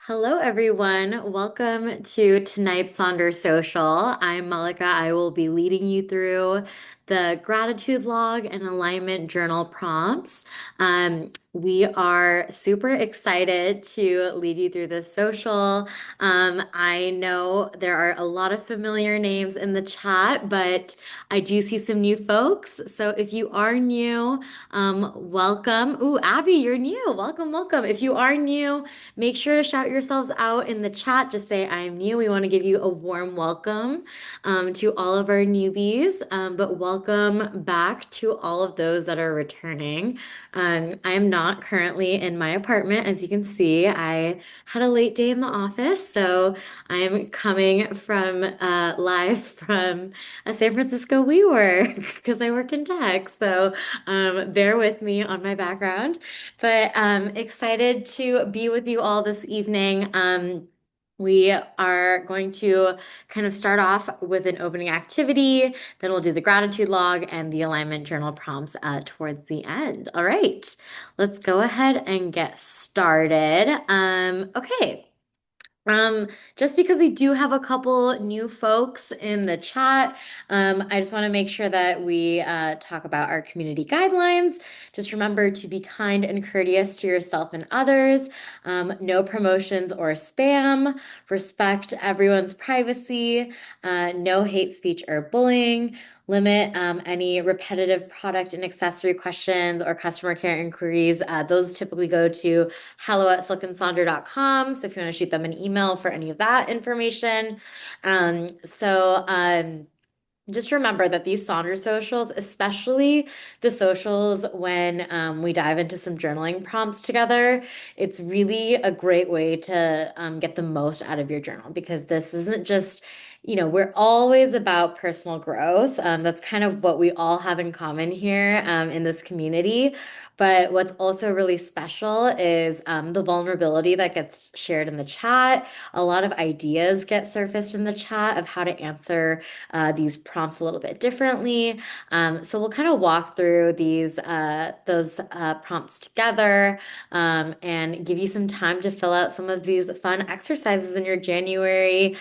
Hello, everyone. Welcome to tonight's Sonder Social. I'm Malika. I will be leading you through the gratitude log and alignment journal prompts. We are super excited to lead you through this social. I know there are a lot of familiar names in the chat, but I do see some new folks. So if you are new, welcome. Ooh, Abby, you're new. Welcome, welcome. If you are new, make sure to shout yourselves out in the chat. Just say, I'm new. We want to give you a warm welcome to all of our newbies, but welcome back to all of those that are returning. I am not currently in my apartment. As you can see, I had a late day in the office, so I'm coming from live from a San Francisco WeWork because I work in tech. So bear with me on my background. But excited to be with you all this evening. We are going to kind of start off with an opening activity, then we'll do the gratitude log and the alignment journal prompts towards the end. All right, let's go ahead and get started. Okay. Just because we do have a couple new folks in the chat, I just want to make sure that we talk about our community guidelines. Just remember to be kind and courteous to yourself and others. No promotions or spam. Respect everyone's privacy. No hate speech or bullying. Limit any repetitive product and accessory questions or customer care inquiries. Those typically go to hello@silkensonder.com. So if you want to shoot them an email for any of that information. Just remember that these Sonder socials, especially the socials when we dive into some journaling prompts together, it's really a great way to get the most out of your journal because this isn't just, we're always about personal growth. That's kind of what we all have in common here in this community. But what's also really special is the vulnerability that gets shared in the chat. A lot of ideas get surfaced in the chat of how to answer these prompts a little bit differently. So we'll kind of walk through those prompts together and give you some time to fill out some of these fun exercises in your January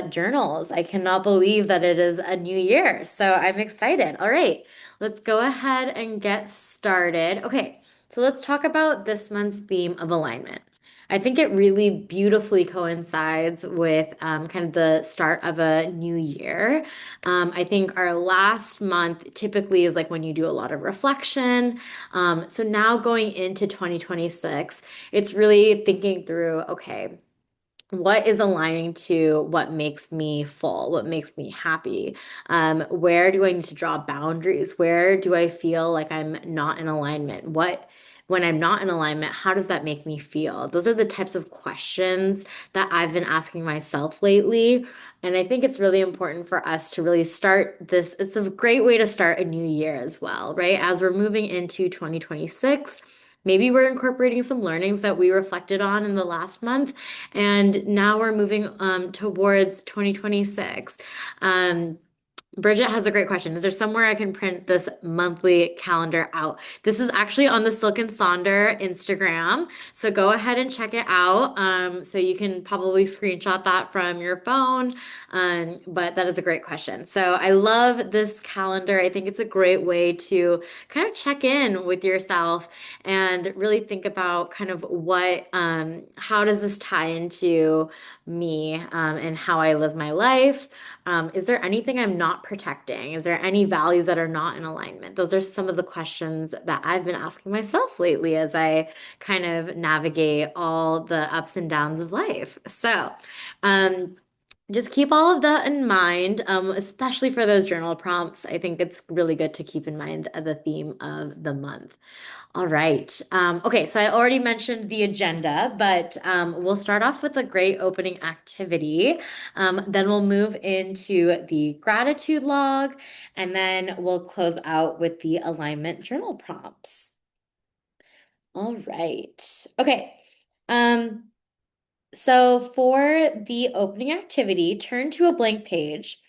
journals. I cannot believe that it is a new year, so I'm excited. All right, let's go ahead and get started. Okay, so let's talk about this month's theme of alignment. I think it really beautifully coincides with kind of the start of a new year. I think our last month typically is like when you do a lot of reflection. So now going into 2026, it's really thinking through, okay, what is aligning to what makes me full, what makes me happy? Where do I need to draw boundaries? Where do I feel like I'm not in alignment? When I'm not in alignment, how does that make me feel? Those are the types of questions that I've been asking myself lately. And I think it's really important for us to really start this. It's a great way to start a new year as well, right? As we're moving into 2026. Maybe we're incorporating some learnings that we reflected on in the last month, and now we're moving towards 2026. Um, Bridget has a great question. Is there somewhere I can print this monthly calendar out? This is actually on the Silk and Sonder Instagram. So go ahead and check it out. So you can probably screenshot that from your phone. But that is a great question. So I love this calendar. I think it's a great way to kind of check in with yourself and really think about kind of how does this tie into me, and how I live my life? Is there anything I'm not protecting? Is there any values that are not in alignment? Those are some of the questions that I've been asking myself lately as I kind of navigate all the ups and downs of life. So, um, just keep all of that in mind, especially for those journal prompts. I think it's really good to keep in mind the theme of the month. All right. Okay, so I already mentioned the agenda, but we'll start off with a great opening activity. Then we'll move into the gratitude log, and then we'll close out with the alignment journal prompts. All right. Okay. Um, so for the opening activity, turn to a blank page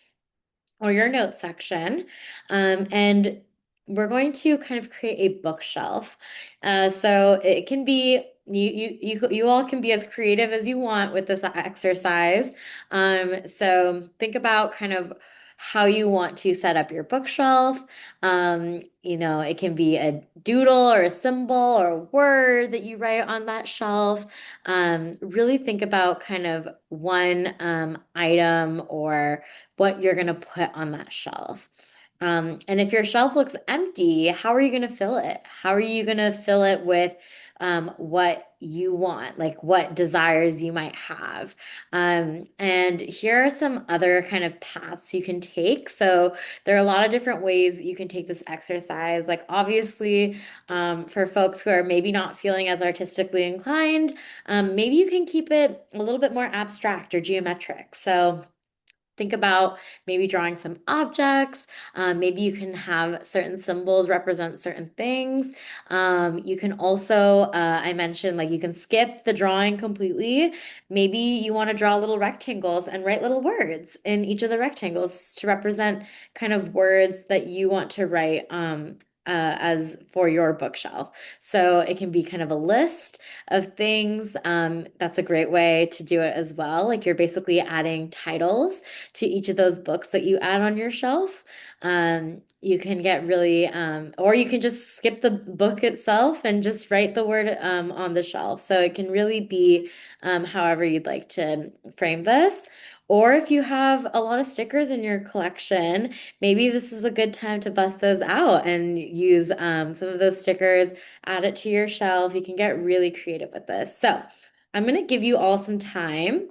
or your notes section. And we're going to kind of create a bookshelf. So it can be you all can be as creative as you want with this exercise. So think about kind of how you want to set up your bookshelf. It can be a doodle or a symbol or a word that you write on that shelf. Really think about kind of one item or what you're going to put on that shelf. And if your shelf looks empty, how are you going to fill it? How are you going to fill it with what you want, like what desires you might have? And here are some other kind of paths you can take. So there are a lot of different ways you can take this exercise. Like obviously, for folks who are maybe not feeling as artistically inclined, maybe you can keep it a little bit more abstract or geometric. So think about maybe drawing some objects. Maybe you can have certain symbols represent certain things. You can also, I mentioned, like you can skip the drawing completely. Maybe you want to draw little rectangles and write little words in each of the rectangles to represent kind of words that you want to write. As for your bookshelf. So it can be kind of a list of things. That's a great way to do it as well. Like you're basically adding titles to each of those books that you add on your shelf. You can get really, or you can just skip the book itself and just write the word on the shelf. So it can really be however you'd like to frame this. Or if you have a lot of stickers in your collection, maybe this is a good time to bust those out and use some of those stickers, add it to your shelf. You can get really creative with this. So I'm going to give you all some time.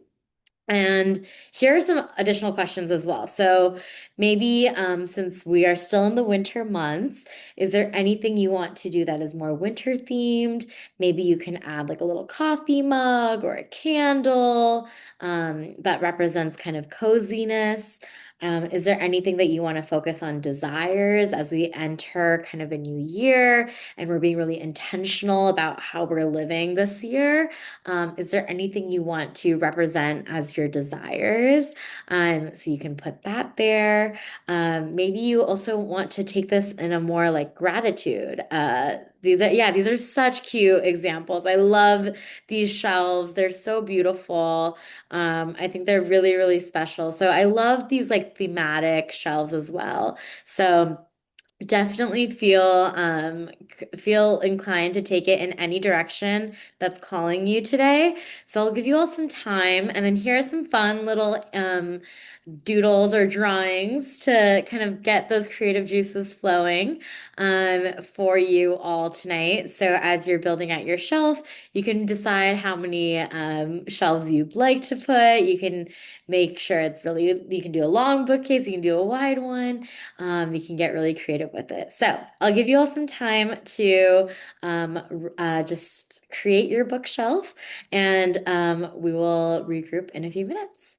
And here are some additional questions as well. So maybe since we are still in the winter months, is there anything you want to do that is more winter themed? Maybe you can add like a little coffee mug or a candle that represents kind of coziness. Is there anything that you want to focus on desires as we enter kind of a new year and we're being really intentional about how we're living this year? Is there anything you want to represent as your desires? So you can put that there. Maybe you also want to take this in a more like gratitude. These are such cute examples. I love these shelves. They're so beautiful. I think they're really, really special. So I love these like thematic shelves as well. So definitely feel inclined to take it in any direction that's calling you today. So I'll give you all some time, and then here are some fun little doodles or drawings to kind of get those creative juices flowing for you all tonight. So as you're building out your shelf, you can decide how many shelves you'd like to put. You can make sure you can do a long bookcase, you can do a wide one. You can get really creative with it. So I'll give you all some time to just create your bookshelf, and we will regroup in a few minutes.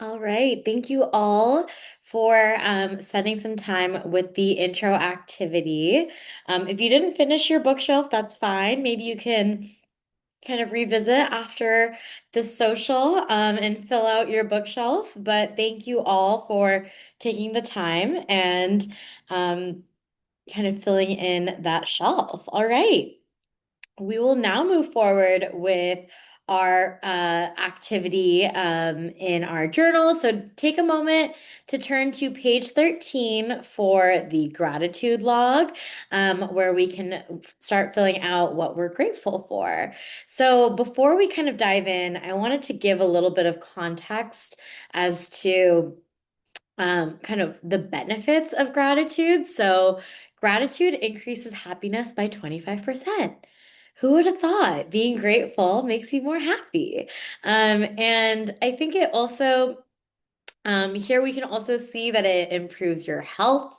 All right. Thank you all for spending some time with the intro activity. If you didn't finish your bookshelf, that's fine. Maybe you can kind of revisit after the social and fill out your bookshelf. But thank you all for taking the time and um, kind of filling in that shelf. All right. We will now move forward with our activity in our journal. So take a moment to turn to page 13 for the gratitude log, where we can start filling out what we're grateful for. So before we kind of dive in, I wanted to give a little bit of context as to kind of the benefits of gratitude. So, gratitude increases happiness by 25%. Who would have thought being grateful makes you more happy? And I think it also here we can also see that it improves your health.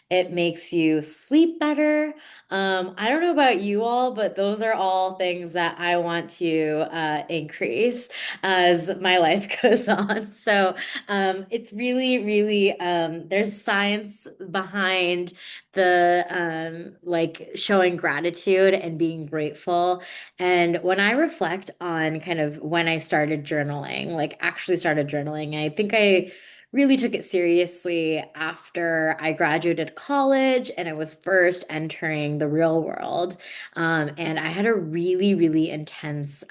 It makes you sleep better. I don't know about you all, but those are all things that I want to increase as my life goes on. So it's really, really, there's science behind the like showing gratitude and being grateful. And when I reflect on kind of when I started journaling, like actually started journaling, I think I really took it seriously after I graduated college and I was first entering the real world. And I had a really, really intense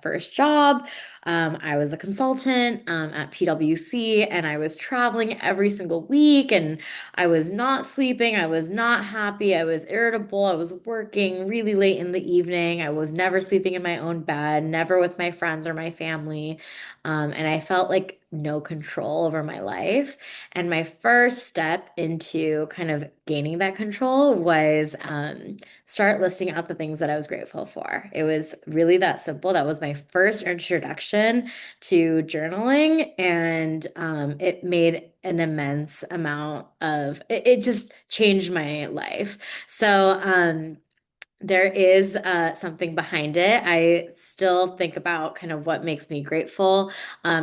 first job. I was a consultant at PwC and I was traveling every single week and I was not sleeping. I was not happy. I was irritable. I was working really late in the evening. I was never sleeping in my own bed, never with my friends or my family. And I felt like no control over my life. And my first step into kind of gaining that control was start listing out the things that I was grateful for. It was really that simple. That was my first introduction to journaling, and it made an immense amount of it just changed my life. So, there is something behind it. I still think about kind of what makes me grateful.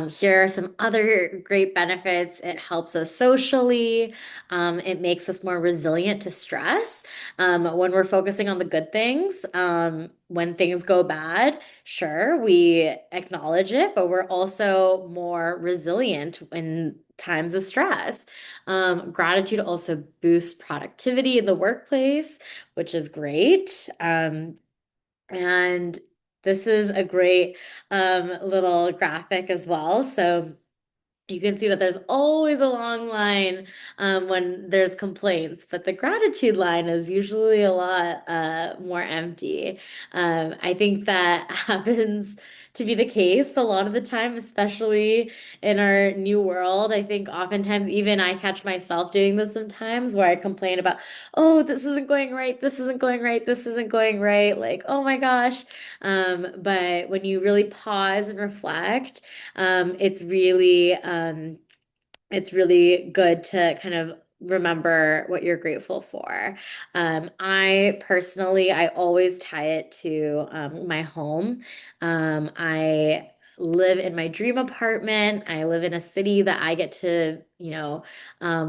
Here are some other great benefits. It helps us socially. It makes us more resilient to stress. When we're focusing on the good things, when things go bad, sure, we acknowledge it, but we're also more resilient in times of stress. Gratitude also boosts productivity in the workplace, which is great. And this is a great little graphic as well. So you can see that there's always a long line when there's complaints, but the gratitude line is usually a lot more empty. I think that happens to be the case a lot of the time, especially in our new world. I think oftentimes, even I catch myself doing this sometimes where I complain about, oh, this isn't going right, this isn't going right, this isn't going right. Like, oh my gosh. But when you really pause and reflect, it's really good to kind of remember what you're grateful for. I personally, I always tie it to my home. I live in my dream apartment. I live in a city that I get to,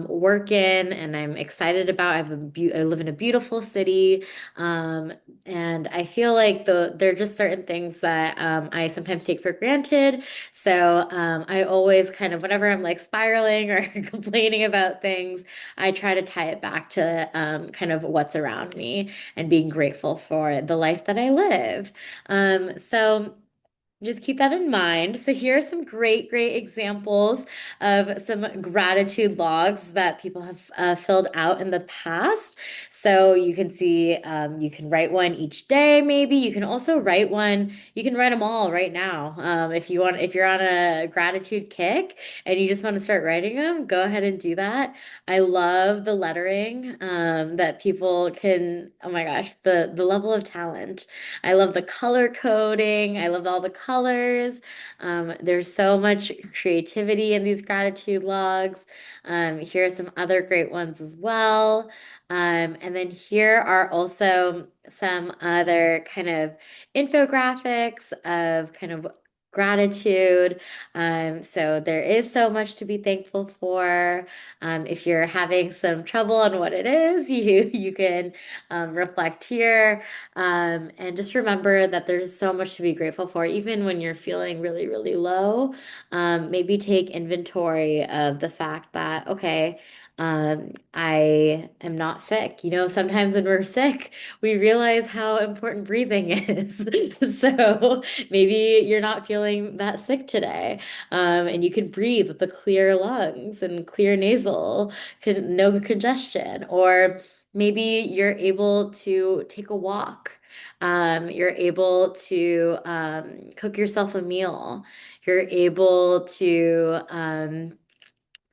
work in, and I'm excited about. I live in a beautiful city, and I feel like there are just certain things that I sometimes take for granted. So I always kind of, whenever I'm like spiraling or complaining about things, I try to tie it back to kind of what's around me and being grateful for the life that I live. So just keep that in mind. So here are some great, great examples of some gratitude logs that people have filled out in the past. So you can see, you can write one each day, maybe. You can also write one, you can write them all right now. If you want, if you're on a gratitude kick and you just want to start writing them, go ahead and do that. I love the lettering that people can, oh my gosh, the level of talent. I love the color coding. I love all the colors. There's so much creativity in these gratitude logs. Here are some other great ones as well. And then here are also some other kind of infographics of kind of gratitude. So there is so much to be thankful for. If you're having some trouble on what it is, you can reflect here. And just remember that there's so much to be grateful for, even when you're feeling really, really low. Maybe take inventory of the fact that, okay, I am not sick. You know, sometimes when we're sick, we realize how important breathing is. So maybe you're not feeling that sick today, and you can breathe with the clear lungs and clear nasal, no congestion. Or maybe you're able to take a walk. You're able to cook yourself a meal. You're able to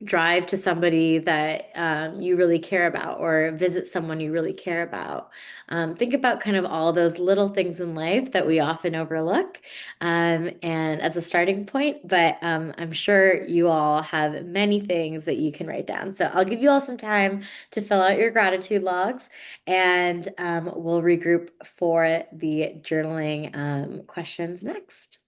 drive to somebody that you really care about or visit someone you really care about. Think about kind of all those little things in life that we often overlook, and as a starting point, but I'm sure you all have many things that you can write down. So I'll give you all some time to fill out your gratitude logs, and we'll regroup for the journaling questions next.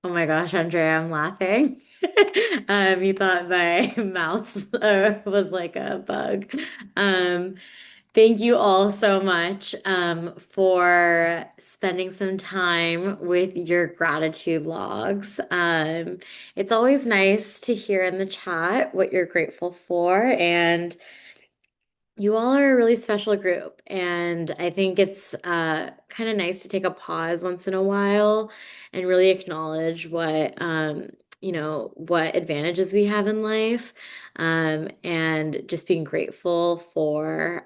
Oh my gosh, Andrea, I'm laughing. You thought my mouse was like a bug. Um, Thank you all so much for spending some time with your gratitude logs. It's always nice to hear in the chat what you're grateful for, and you all are a really special group, and I think it's kind of nice to take a pause once in a while and really acknowledge what advantages we have in life, and just being grateful for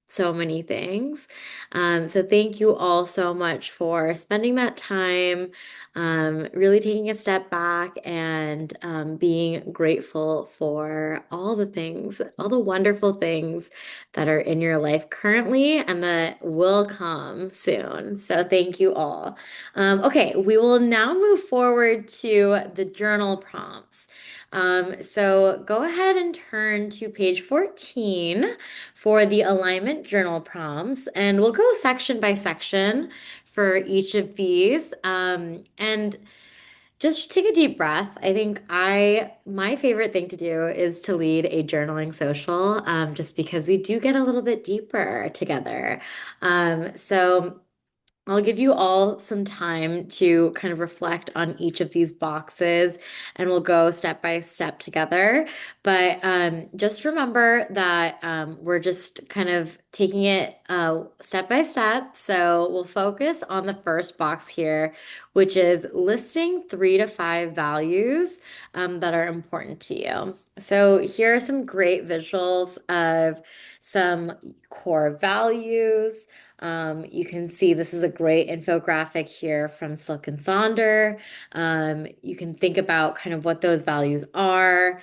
so many things. So thank you all so much for spending that time, really taking a step back and being grateful for all the things, all the wonderful things that are in your life currently and that will come soon. So thank you all. Okay, we will now move forward to the journal prompts. So go ahead and turn to page 14 for the alignment journal prompts, and we'll go section by section for each of these. And just take a deep breath. I think my favorite thing to do is to lead a journaling social, just because we do get a little bit deeper together. So I'll give you all some time to kind of reflect on each of these boxes and we'll go step by step together. But just remember that we're just kind of taking it step by step. So we'll focus on the first box here, which is listing 3 to 5 values that are important to you. So here are some great visuals of some core values. You can see this is a great infographic here from Silk and Sonder. You can think about kind of what those values are.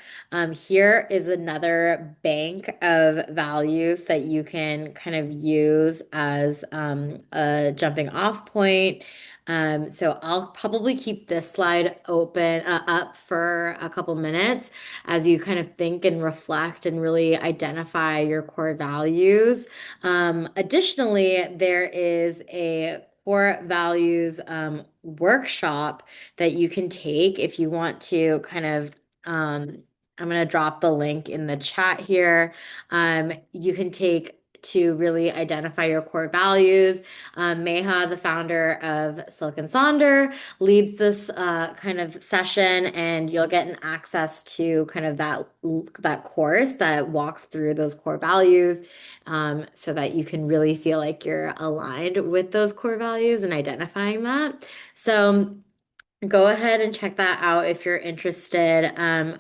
Here is another bank of values that you can kind of use as a jumping off point. So I'll probably keep this slide up for a couple minutes as you kind of think and reflect and really identify your core values. Additionally, there is a core values workshop that you can take if you want to kind of. I'm going to drop the link in the chat here. You can take to really identify your core values. Meha, the founder of Silk and Sonder, leads this kind of session, and you'll get an access to kind of that course that walks through those core values, so that you can really feel like you're aligned with those core values and identifying that. So go ahead and check that out if you're interested.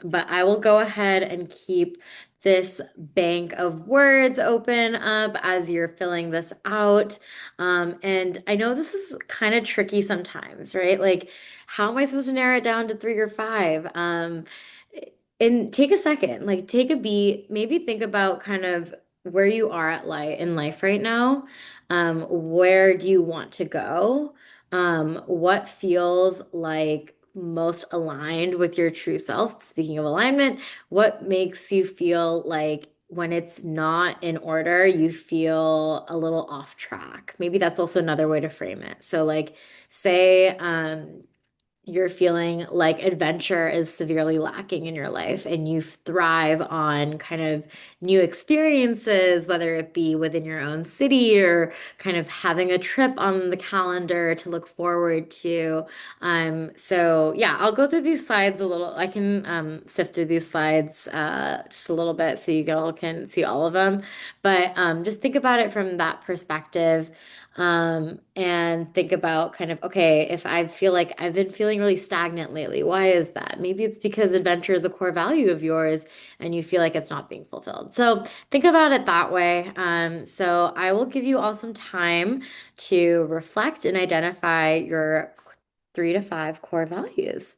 But I will go ahead and keep this bank of words open up as you're filling this out. And I know this is kind of tricky sometimes, right? Like, how am I supposed to narrow it down to 3 or 5? And take a second, like take a beat, maybe think about kind of where you are at life in life right now. Where do you want to go? What feels like most aligned with your true self? Speaking of alignment, what makes you feel like when it's not in order, you feel a little off track? Maybe that's also another way to frame it. So, like, say, you're feeling like adventure is severely lacking in your life and you thrive on kind of new experiences, whether it be within your own city or kind of having a trip on the calendar to look forward to. So yeah, I'll go through these slides a little. I can sift through these slides just a little bit so you all can see all of them. But just think about it from that perspective. And think about kind of, okay, if I feel like I've been feeling really stagnant lately, why is that? Maybe it's because adventure is a core value of yours and you feel like it's not being fulfilled. So think about it that way. So I will give you all some time to reflect and identify your 3 to 5 core values.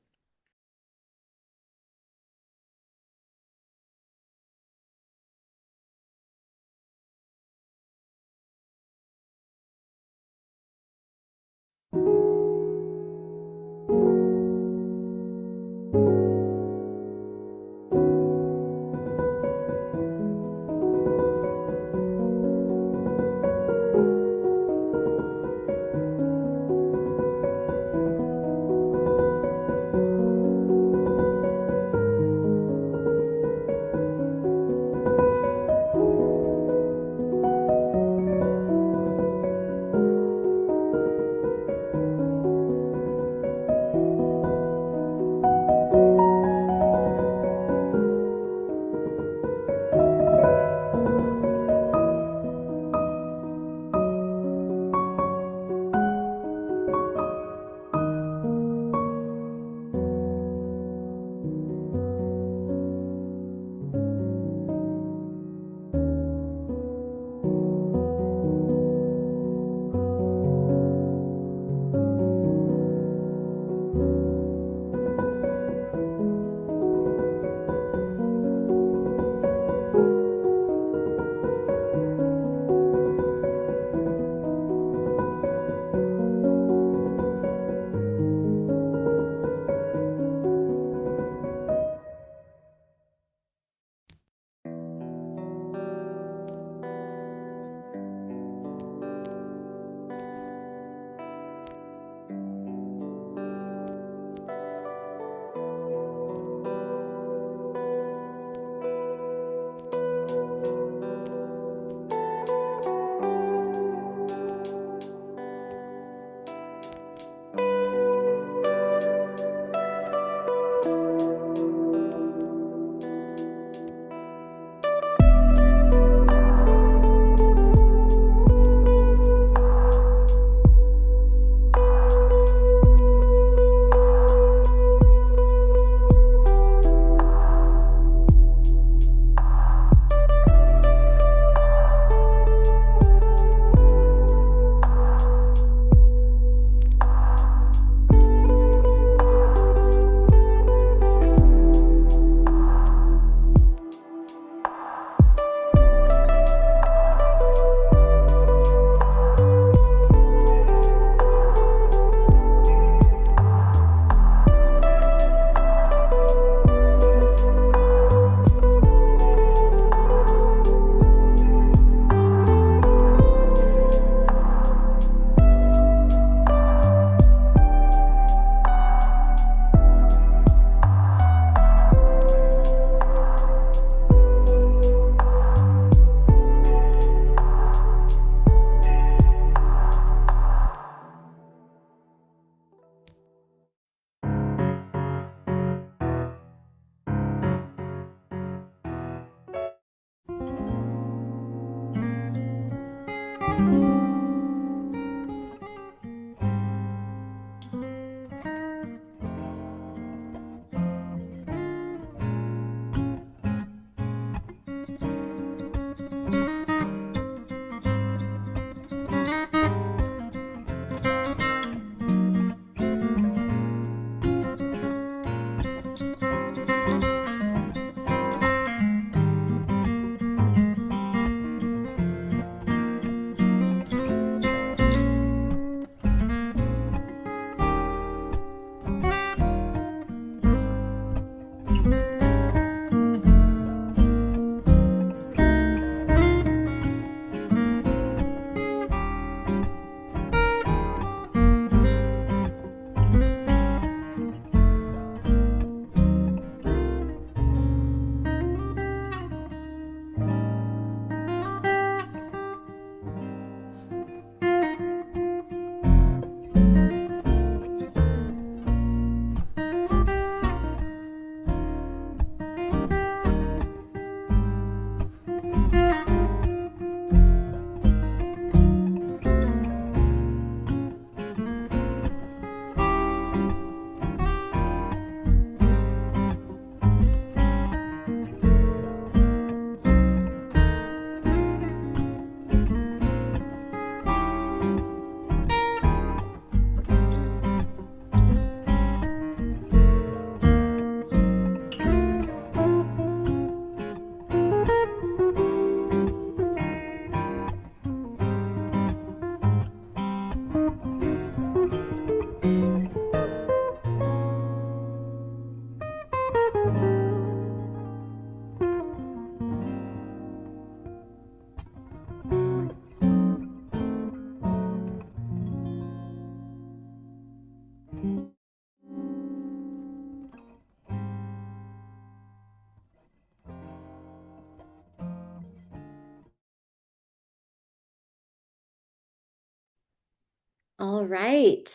All right.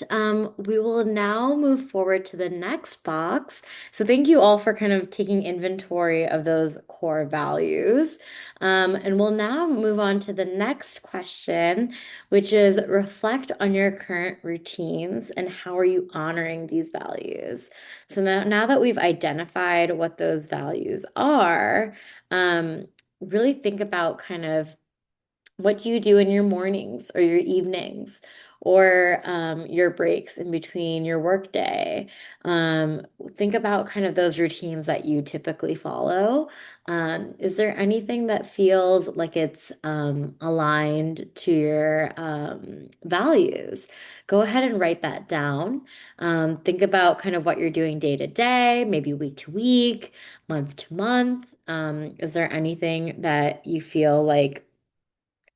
We will now move forward to the next box. So thank you all for kind of taking inventory of those core values. And we'll now move on to the next question, which is reflect on your current routines and how are you honoring these values? So now that we've identified what those values are, really think about kind of what do you do in your mornings or your evenings or your breaks in between your workday? Think about kind of those routines that you typically follow. Is there anything that feels like it's aligned to your values? Go ahead and write that down. Think about kind of what you're doing day to day, maybe week to week, month to month. Is there anything that you feel like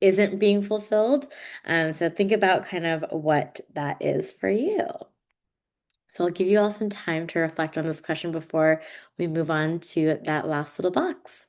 isn't being fulfilled? So think about kind of what that is for you. So I'll give you all some time to reflect on this question before we move on to that last little box.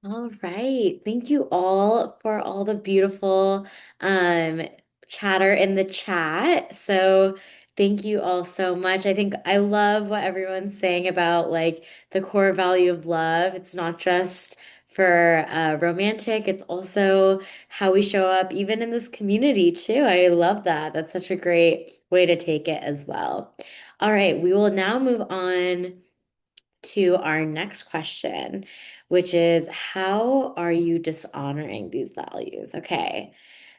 All right. Thank you all for all the beautiful um chatter in the chat. So thank you all so much. I think I love what everyone's saying about like the core value of love. It's not just for romantic, it's also how we show up even in this community too. I love that. That's such a great way to take it as well. All right, we will now move on to our next question, which is how are you dishonoring these values? Okay,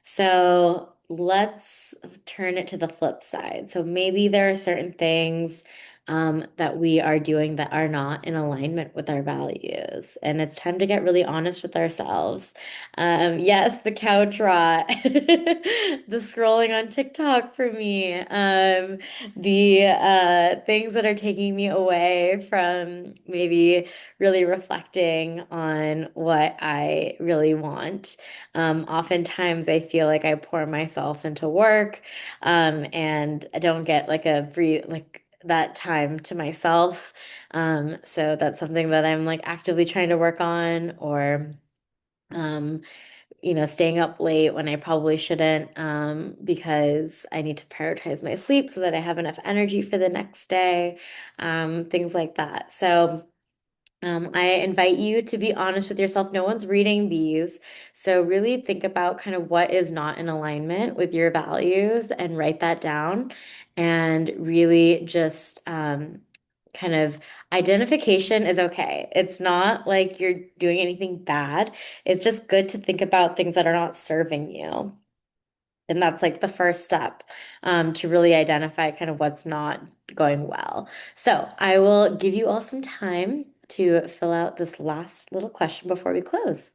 so let's turn it to the flip side. So maybe there are certain things that we are doing that are not in alignment with our values, and it's time to get really honest with ourselves. Yes, the couch rot, the scrolling on TikTok for me. The things that are taking me away from maybe really reflecting on what I really want. Oftentimes, I feel like I pour myself into work, and I don't get like a breathe like that time to myself. So that's something that I'm like actively trying to work on, or um, staying up late when I probably shouldn't, because I need to prioritize my sleep so that I have enough energy for the next day, things like that. So, I invite you to be honest with yourself. No one's reading these. So really think about kind of what is not in alignment with your values and write that down and really just kind of identification is okay. It's not like you're doing anything bad. It's just good to think about things that are not serving you. And that's like the first step to really identify kind of what's not going well. So I will give you all some time to fill out this last little question before we close.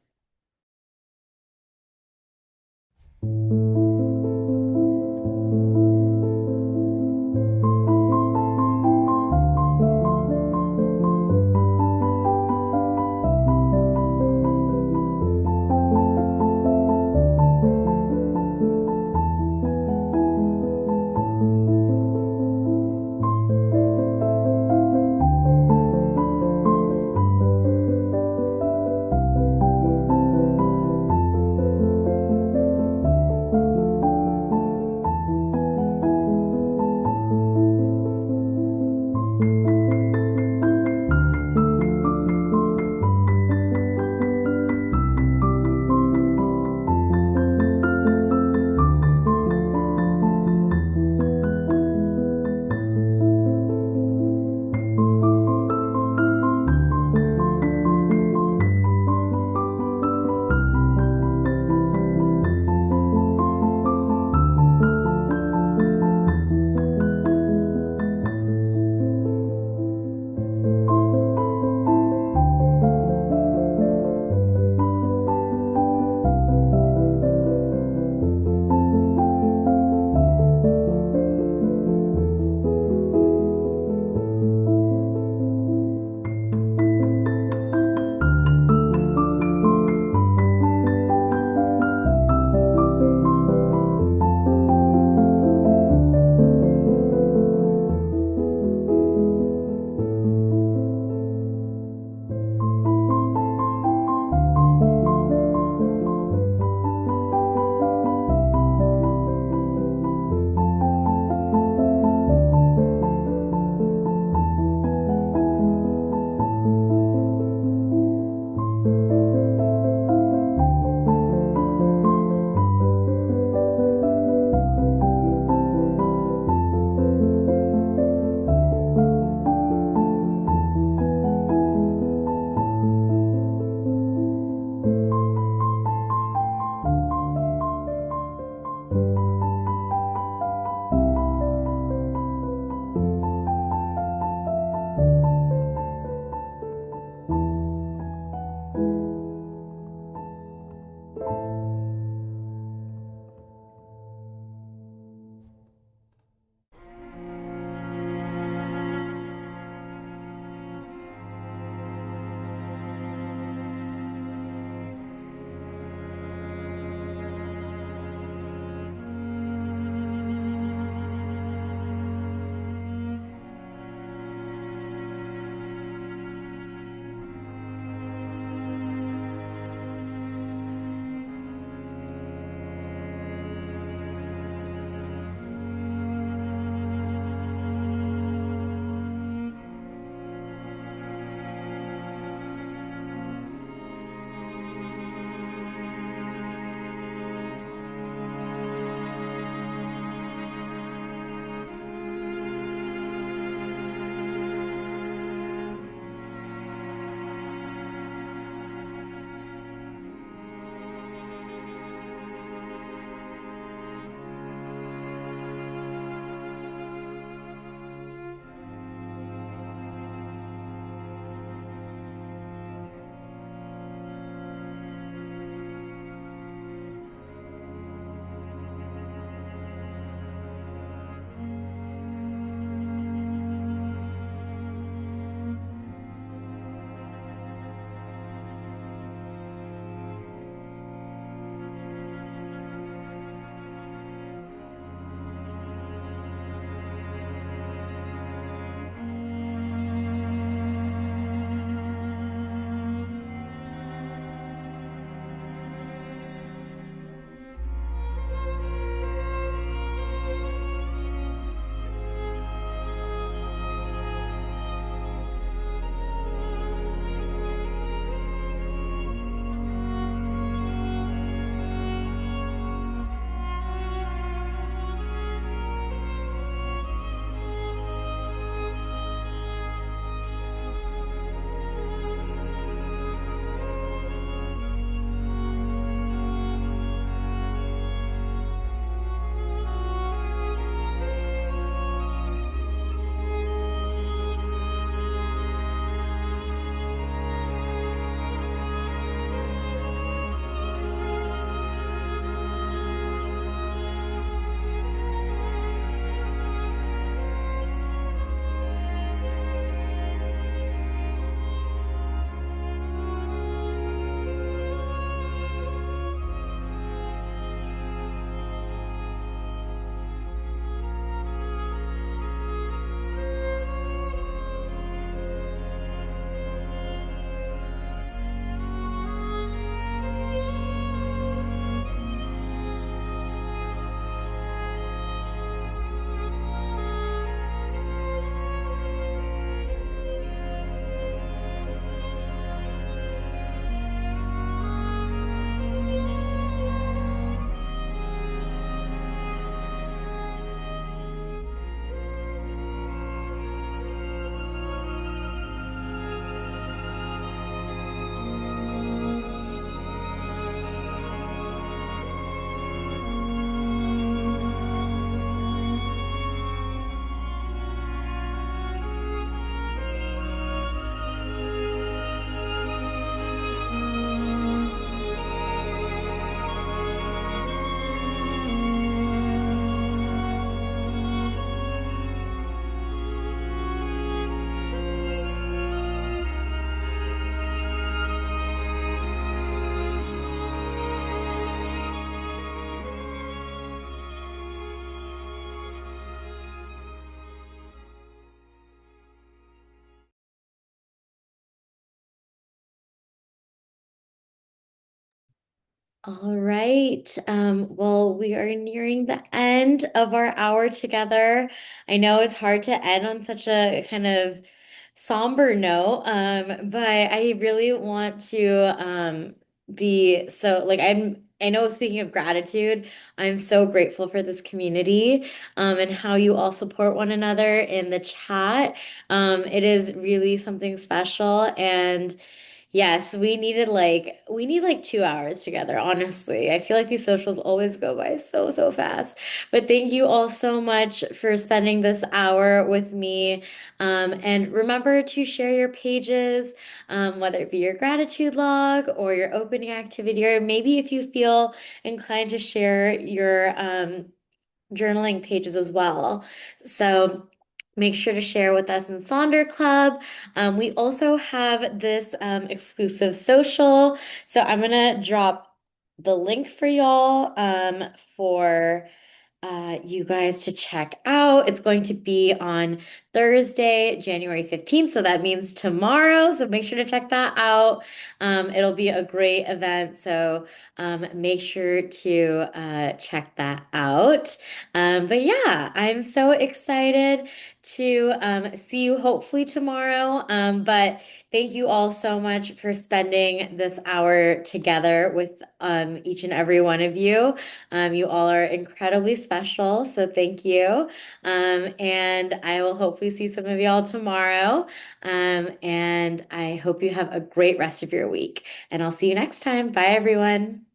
All right. Well, we are nearing the end of our hour together. I know it's hard to end on such a kind of somber note, but I really want to be so like I know speaking of gratitude, I'm so grateful for this community and how you all support one another in the chat. It is really something special and yes, we need like 2 hours together, honestly. I feel like these socials always go by so fast. But thank you all so much for spending this hour with me. And remember to share your pages, whether it be your gratitude log or your opening activity, or maybe if you feel inclined to share your journaling pages as well. So make sure to share with us in Sonder Club. We also have this exclusive social. So I'm gonna drop the link for y'all for you guys to check out. It's going to be on Thursday, January 15th. So that means tomorrow. So make sure to check that out. It'll be a great event. So make sure to check that out. But yeah, I'm so excited to see you hopefully tomorrow. But thank you all so much for spending this hour together with each and every one of you. You all are incredibly special, so thank you. And I will hopefully see some of y'all tomorrow. And I hope you have a great rest of your week. And I'll see you next time. Bye, everyone.